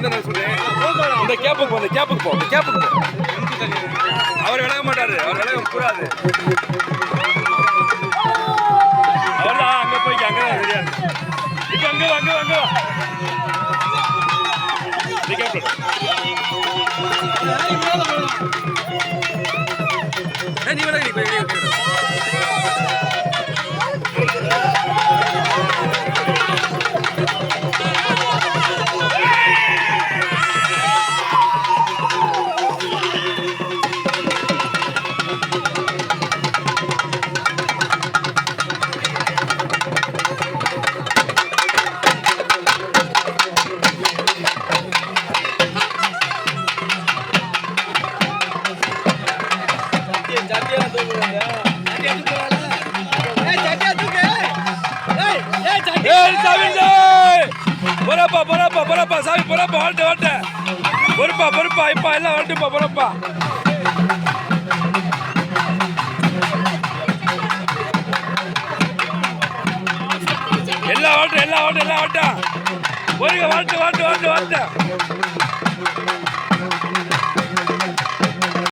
தானே சொல்றேன். இந்த கேப்புக்கு போ, இந்த கேப்புக்கு போ, இந்த கேப்புக்கு போ. அவர் விலக மாட்டாரு, அவர் விலக கூடாது. அவர்தான் அங்க போய் அங்கதான் தெரியாது. இப்ப அங்க அங்க அங்க நீ கேப்பு நீ விலக நீ போய் பொறப்பா சாமி பொறப்பா வாழ்ட்டு வாழ்ட்ட பொறுப்பா இப்ப எல்லாம் வாழ்ட்டுப்பா பொறப்பா எல்லாம் வாழ்ட்டு ஒருங்க வாழ்ட்டு